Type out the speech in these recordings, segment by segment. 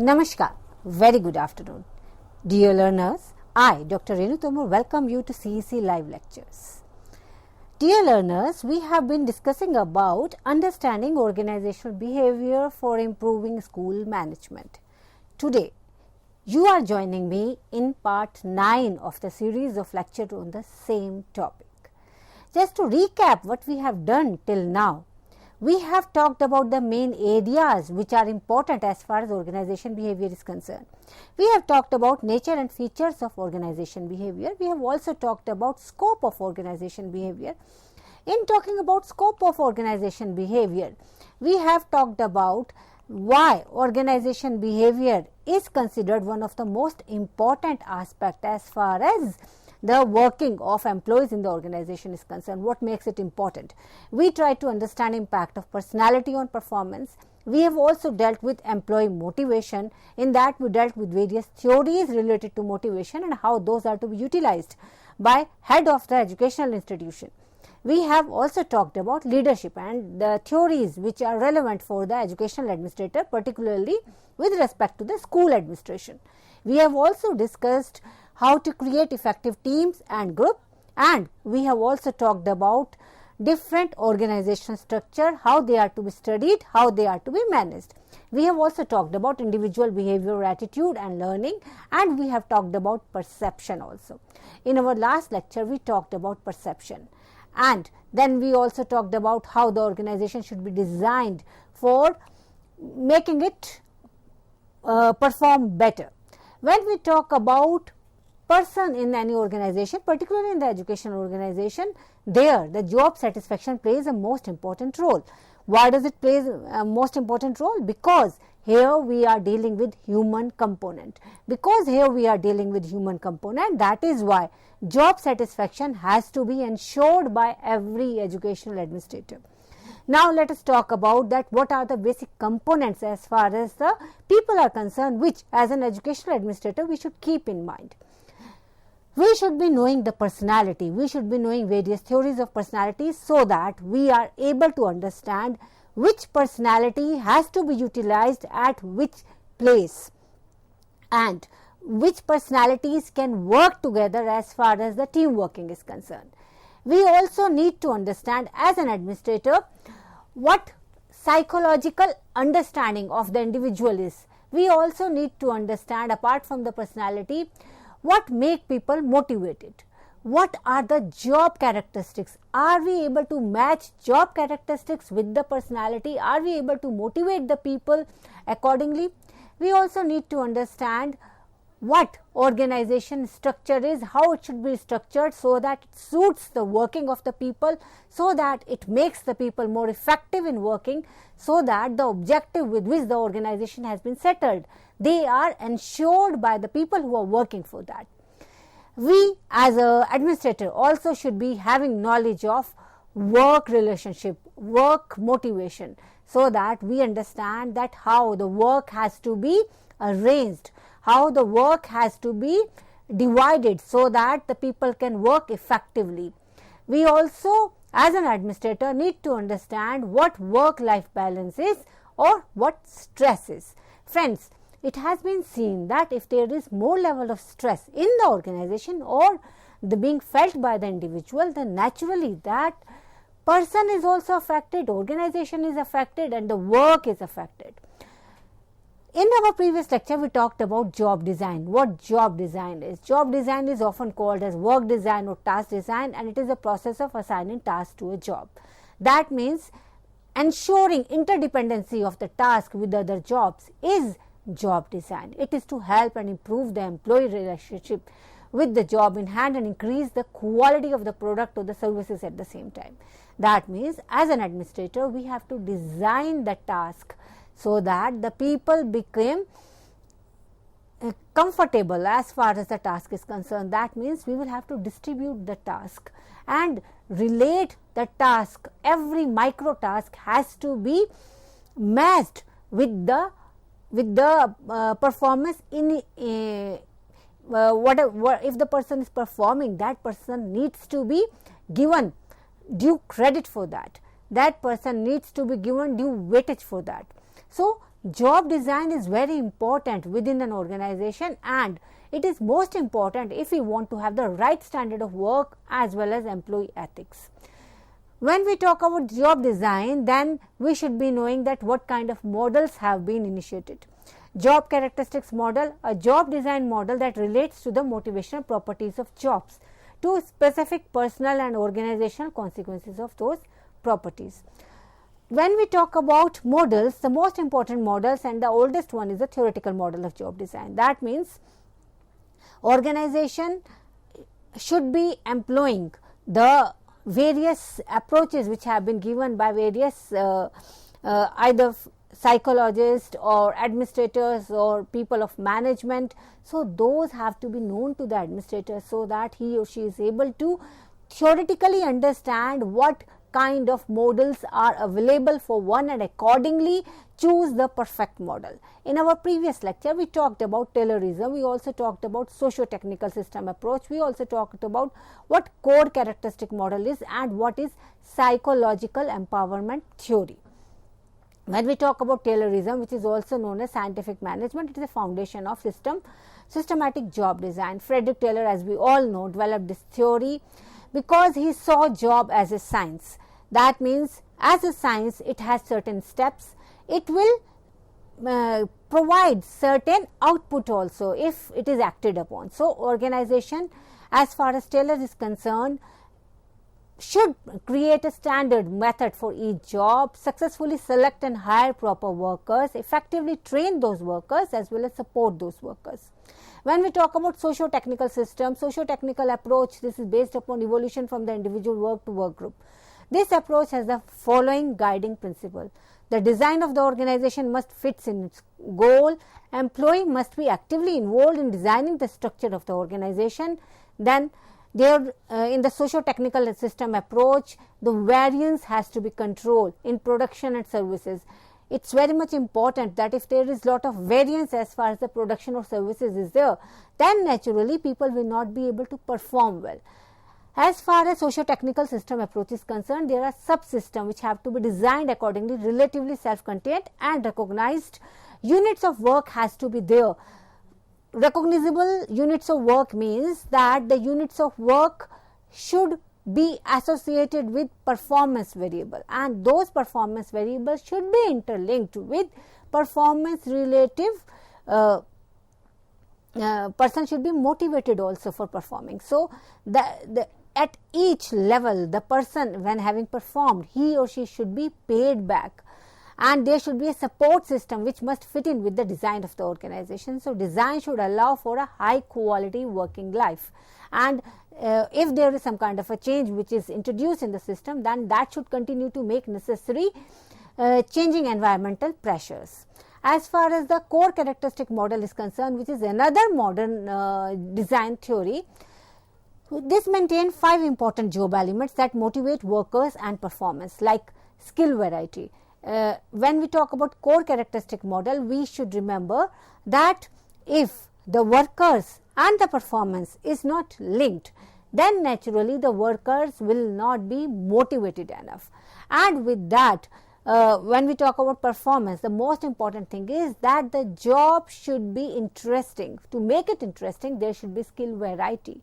Namaskar, very good afternoon. Dear learners, I, Dr. Renu Tomar, welcome you to CEC Live Lectures. Dear learners, we have been discussing about understanding organizational behavior for improving school management. Today, you are joining me in part 9 of the series of lectures on the same topic. Just to recap what we have done till now, we have talked about the main areas which are important as far as organization behavior is concerned. We have talked about nature and features of organization behavior. We have also talked about scope of organization behavior. In talking about scope of organization behavior, we have talked about why organization behavior is considered one of the most important aspects as far as the working of employees in the organization is concerned, what makes it important. We try to understand impact of personality on performance. We have also dealt with employee motivation. In that, we dealt with various theories related to motivation and how those are to be utilized by head of the educational institution. We have also talked about leadership and the theories which are relevant for the educational administrator, particularly with respect to the school administration. We have also discussed how to create effective teams and group, and we have also talked about different organizational structure, how they are to be studied, how they are to be managed. We have also talked about individual behavior, attitude and learning, and we have talked about perception also. In our last lecture, we talked about perception, and then we also talked about how the organization should be designed for making it perform better. When we talk about person in any organization, particularly in the educational organization, there the job satisfaction plays a most important role. Why does it play a most important role? Because here we are dealing with human component. That is why job satisfaction has to be ensured by every educational administrator. Now let us talk about that what are the basic components as far as the people are concerned, which as an educational administrator we should keep in mind. We should be knowing the personality, we should be knowing various theories of personality so that we are able to understand which personality has to be utilized at which place and which personalities can work together as far as the team working is concerned. We also need to understand as an administrator what psychological understanding of the individual is. We also need to understand, apart from the personality, what make people motivated? What are the job characteristics? Are we able to match job characteristics with the personality? Are we able to motivate the people accordingly? We also need to understand what organization structure is, how it should be structured so that it suits the working of the people, so that it makes the people more effective in working, so that the objective with which the organization has been settled, they are ensured by the people who are working for that. We as an administrator also should be having knowledge of work relationship, work motivation, so that we understand that how the work has to be arranged, how the work has to be divided so that the people can work effectively. We also as an administrator need to understand what work-life balance is or what stress is. Friends, it has been seen that if there is more level of stress in the organization or the being felt by the individual, then naturally that person is also affected, organization is affected and the work is affected. In our previous lecture, we talked about job design. What job design is? Job design is often called as work design or task design, and it is a process of assigning tasks to a job. That means ensuring interdependency of the task with other jobs is job design. It is to help and improve the employee relationship with the job in hand and increase the quality of the product or the services at the same time. That means as an administrator, we have to design the task so that the people become comfortable as far as the task is concerned. That means we will have to distribute the task and relate the task. Every micro task has to be matched with the performance in whatever. If the person is performing, that person needs to be given due credit for that. That person needs to be given due weightage for that. So job design is very important within an organization, and it is most important if we want to have the right standard of work as well as employee ethics. When we talk about job design, then we should be knowing that what kind of models have been initiated. Job characteristics model, a job design model that relates to the motivational properties of jobs to specific personal and organizational consequences of those properties. When we talk about models, the most important models and the oldest one is the theoretical model of job design. That means organization should be employing the various approaches which have been given by various either psychologists or administrators or people of management. So those have to be known to the administrator so that he or she is able to theoretically understand what kind of models are available for one and accordingly choose the perfect model. In our previous lecture, we talked about Taylorism, we also talked about socio-technical system approach, we also talked about what core characteristic model is and what is psychological empowerment theory. When we talk about Taylorism, which is also known as scientific management, it is a foundation of systematic job design. Frederick Taylor, as we all know, developed this theory because he saw job as a science. That means as a science, it has certain steps. It will provide certain output also if it is acted upon. So organization, as far as Taylor is concerned, should create a standard method for each job, successfully select and hire proper workers, effectively train those workers as well as support those workers. When we talk about socio-technical system, socio-technical approach, this is based upon evolution from the individual work to work group. This approach has the following guiding principle. The design of the organization must fit in its goal. Employee must be actively involved in designing the structure of the organization. Then there in the socio-technical system approach, the variance has to be controlled in production and services. It's very much important that if there is lot of variance as far as the production of services is there, then naturally people will not be able to perform well. As far as socio-technical system approach is concerned, there are subsystems which have to be designed accordingly, relatively self-contained and recognized. Units of work has to be there. Recognizable units of work means that the units of work should be associated with performance variable, and those performance variables should be interlinked with performance relative person should be motivated also for performing. So at each level, the person, when having performed, he or she should be paid back, and there should be a support system which must fit in with the design of the organization. So design should allow for a high quality working life, and if there is some kind of a change which is introduced in the system, then that should continue to make necessary changing environmental pressures. As far as the core characteristic model is concerned, which is another modern design theory, this maintains 5 important job elements that motivate workers and performance, like skill variety. When we talk about core characteristic model, we should remember that if the workers and the performance is not linked, then naturally the workers will not be motivated enough. And with that, when we talk about performance, the most important thing is that the job should be interesting. To make it interesting, there should be skill variety.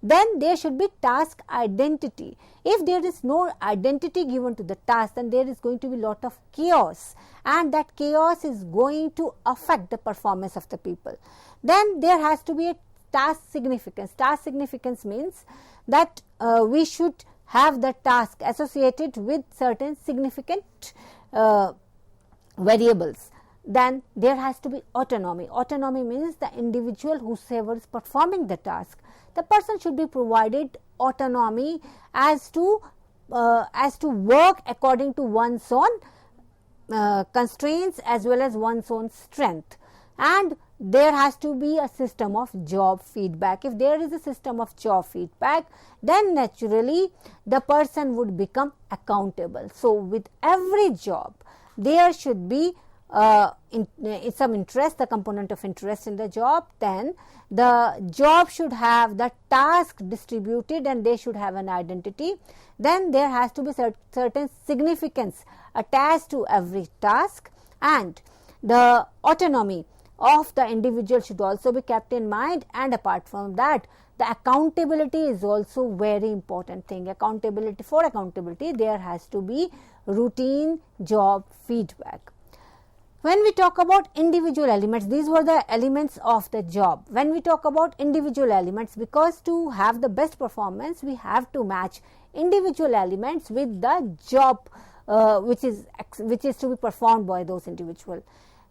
Then there should be task identity. If there is no identity given to the task, then there is going to be lot of chaos, and that chaos is going to affect the performance of the people. Then there has to be a task significance. Task significance means that we should have the task associated with certain significant variables. Then there has to be autonomy. Autonomy means the individual whosoever is performing the task, the person should be provided autonomy as to work according to one's own constraints as well as one's own strength. And there has to be a system of job feedback. If there is a system of job feedback, then naturally the person would become accountable. So with every job, there should be some interest, the component of interest in the job. Then the job should have the task distributed and they should have an identity. Then there has to be certain significance attached to every task, and The autonomy of the individual should also be kept in mind, and apart from that, the accountability is also very important thing. Accountability, for accountability there has to be routine job feedback. When we talk about individual elements, these were the elements of the job. When we talk about individual elements, because to have the best performance we have to match individual elements with the job which is to be performed by those individual.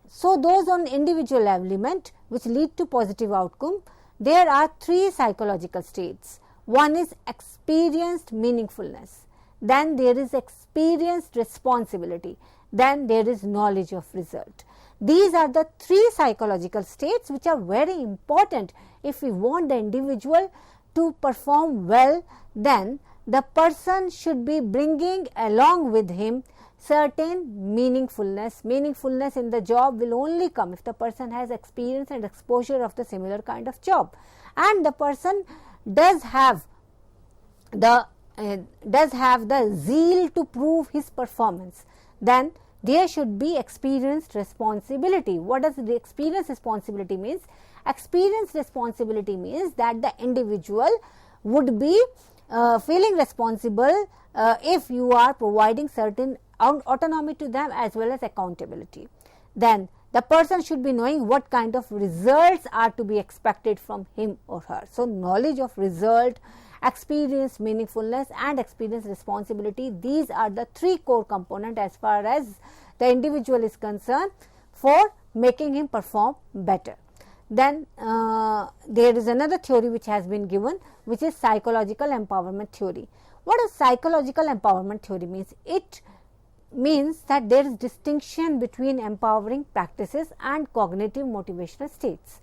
So those on individual element which lead to positive outcome, there are three psychological states. One is experienced meaningfulness, then there is experienced responsibility, then there is knowledge of result. These are the three psychological states which are very important if we want the individual to perform well. Then the person should be bringing along with him certain meaningfulness. Meaningfulness in the job will only come if the person has experience and exposure of the similar kind of job, and the person does have the zeal to prove his performance. Then there should be experienced responsibility. What does the experienced responsibility means? Experienced responsibility means that the individual would be feeling responsible if you are providing certain autonomy to them as well as accountability. Then the person should be knowing what kind of results are to be expected from him or her. So knowledge of result, experience meaningfulness and experience responsibility, these are the three core components as far as the individual is concerned for making him perform better. Then there is another theory which has been given, which is psychological empowerment theory. What does psychological empowerment theory means? It means that there is distinction between empowering practices and cognitive motivational states.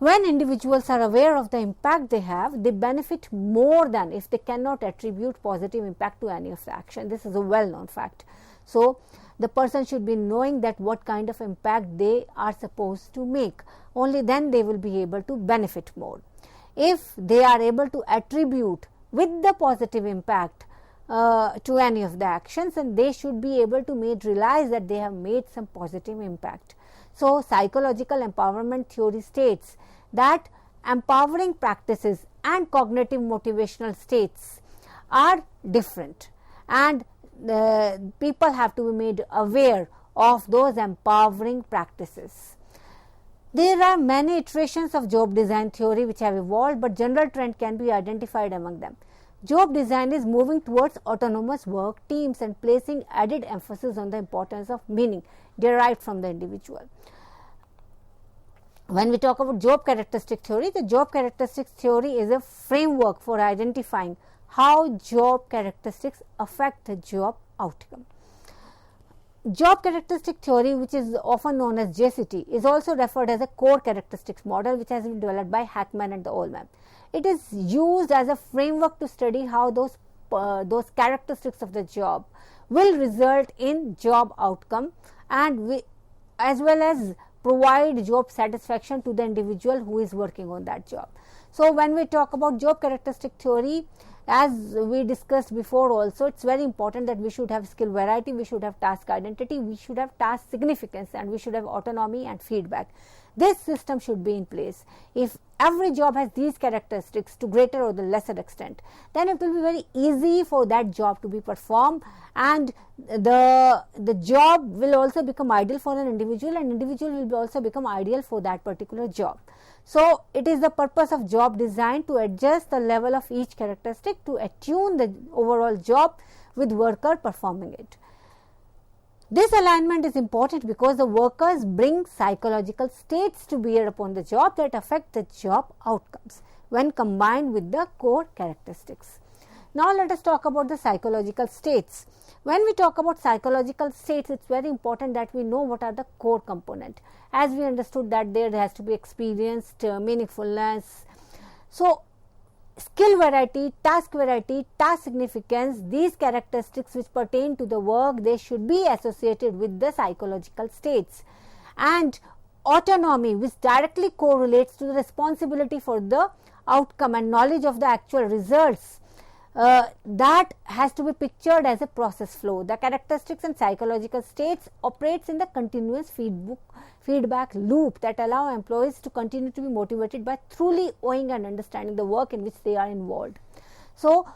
When individuals are aware of the impact they have, they benefit more than if they cannot attribute positive impact to any of the action. This is a well-known fact. So the person should be knowing that what kind of impact they are supposed to make. Only then they will be able to benefit more. If they are able to attribute with the positive impact to any of the actions, and they should be able to realize that they have made some positive impact. So psychological empowerment theory states that empowering practices and cognitive motivational states are different, and people have to be made aware of those empowering practices. There are many iterations of job design theory which have evolved, but general trend can be identified among them. Job design is moving towards autonomous work teams and placing added emphasis on the importance of meaning derived from the individual. When we talk about job characteristic theory, the job characteristic theory is a framework for identifying how job characteristics affect the job outcome. Job characteristic theory, which is often known as JCT, is also referred as a core characteristics model, which has been developed by Hackman and Ullman. It is used as a framework to study how those characteristics of the job will result in job outcome, and as well as provide job satisfaction to the individual who is working on that job. So when we talk about job characteristic theory, as we discussed before also, it's very important that we should have skill variety, we should have task identity, we should have task significance, and we should have autonomy and feedback. This system should be in place. If every job has these characteristics to greater or the lesser extent, then it will be very easy for that job to be performed, and the job will also become ideal for an individual, and individual will also become ideal for that particular job. So it is the purpose of job design to adjust the level of each characteristic to attune the overall job with worker performing it. This alignment is important because the workers bring psychological states to bear upon the job that affect the job outcomes when combined with the core characteristics. Now let us talk about the psychological states. When we talk about psychological states, it's very important that we know what are the core components. As we understood that there has to be experienced meaningfulness. So skill variety, task significance, these characteristics which pertain to the work, they should be associated with the psychological states. And autonomy, which directly correlates to the responsibility for the outcome and knowledge of the actual results, that has to be pictured as a process flow. The characteristics and psychological states operates in the continuous feedback loop that allow employees to continue to be motivated by truly owning and understanding the work in which they are involved. So,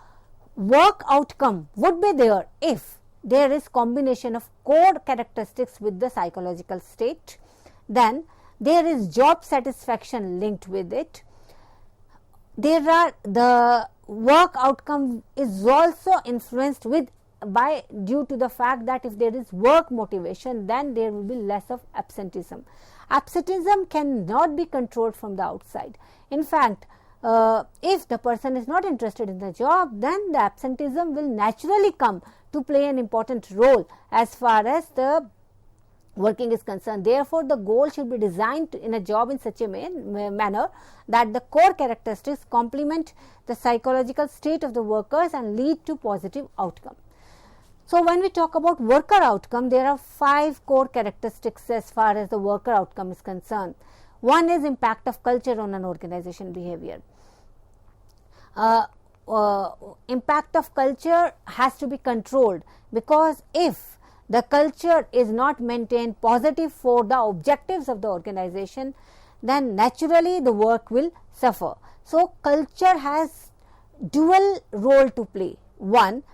work outcome would be there if there is combination of core characteristics with the psychological state, then there is job satisfaction linked with it. There are the work outcome is also influenced due to the fact that if there is work motivation, then there will be less of absenteeism. Absenteeism cannot be controlled from the outside. In fact, if the person is not interested in the job, then the absenteeism will naturally come to play an important role as far as the working is concerned. Therefore, the goal should be designed in a job in such a manner that the core characteristics complement the psychological state of the workers and lead to positive outcome. So, when we talk about worker outcome, there are 5 core characteristics as far as the worker outcome is concerned. One is impact of culture on an organization behavior. Impact of culture has to be controlled, because if the culture is not maintained positive for the objectives of the organization, then naturally the work will suffer. So, culture has dual role to play. One,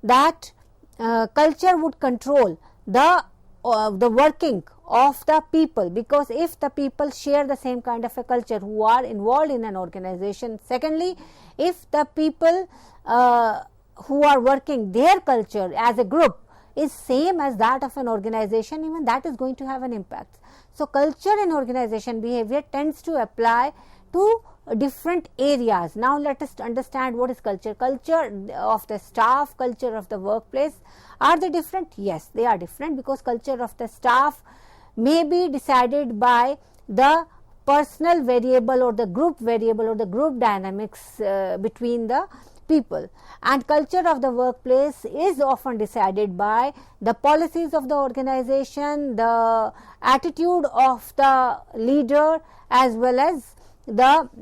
that culture would control the working of the people, because if the people share the same kind of a culture who are involved in an organization. Secondly, if the people who are working, their culture as a group is same as that of an organization, even that is going to have an impact. So, culture in organization behavior tends to apply to different areas. Now, let us understand what is culture. Culture of the staff, culture of the workplace, are they different? Yes, they are different, because culture of the staff may be decided by the personal variable or the group variable or the group dynamics between the people, and culture of the workplace is often decided by the policies of the organization, the attitude of the leader, as well as the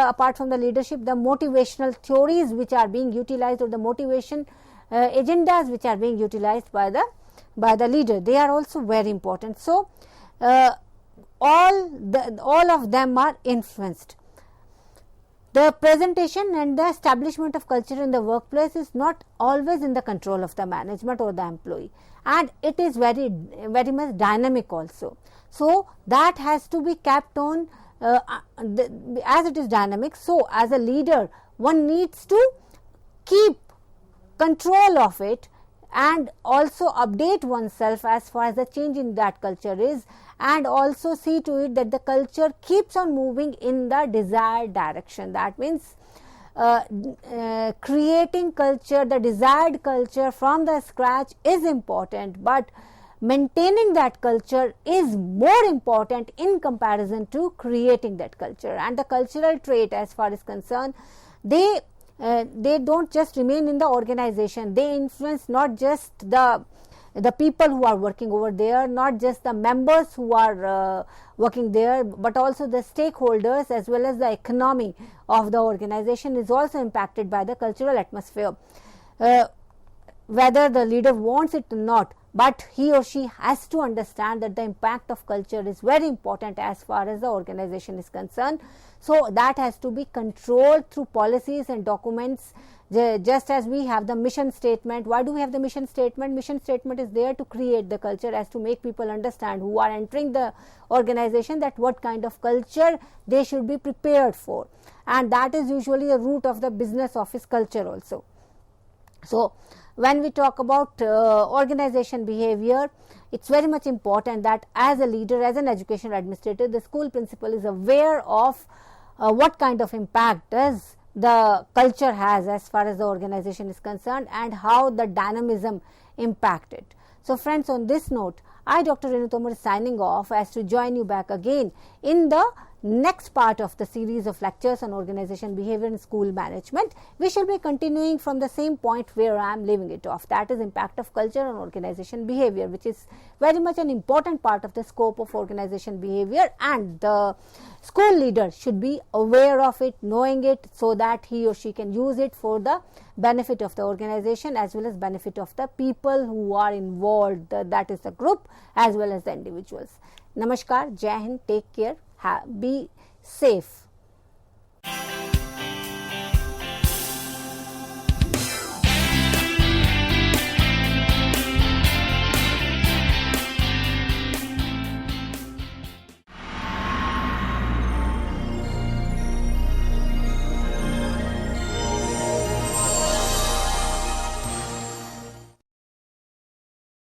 apart from the leadership, the motivational theories which are being utilized, or the motivation agendas which are being utilized by the leader. They are also very important. So, all of them are influenced. The presentation and the establishment of culture in the workplace is not always in the control of the management or the employee, and it is very much dynamic also. So, that has to be kept on as it is dynamic. So, as a leader, one needs to keep control of it and also update oneself as far as the change in that culture is, and also see to it that the culture keeps on moving in the desired direction. That means creating culture, the desired culture from the scratch is important, but maintaining that culture is more important in comparison to creating that culture. And the cultural trait, as far as concerned, they don't just remain in the organization, they influence not just the people who are working over there, not just the members who are working there, but also the stakeholders, as well as the economy of the organization is also impacted by the cultural atmosphere, whether the leader wants it or not. But he or she has to understand that the impact of culture is very important as far as the organization is concerned. So, that has to be controlled through policies and documents, just as we have the mission statement. Why do we have the mission statement? Mission statement is there to create the culture, as to make people understand who are entering the organization that what kind of culture they should be prepared for, and that is usually the root of the business office culture also. So, when we talk about organization behavior, it is very much important that as a leader, as an educational administrator, the school principal is aware of what kind of impact does the culture has as far as the organization is concerned, and how the dynamism impact it. So, friends, on this note, I, Dr. Renu Tomar, is signing off, as to join you back again in the next part of the series of lectures on organization behavior in school management. We shall be continuing from the same point where I am leaving it off, that is impact of culture on organization behavior, which is very much an important part of the scope of organization behavior, and the school leader should be aware of it, knowing it, so that he or she can use it for the benefit of the organization as well as benefit of the people who are involved, that is the group as well as the individuals. Namaskar, Jai Hind, take care, be safe.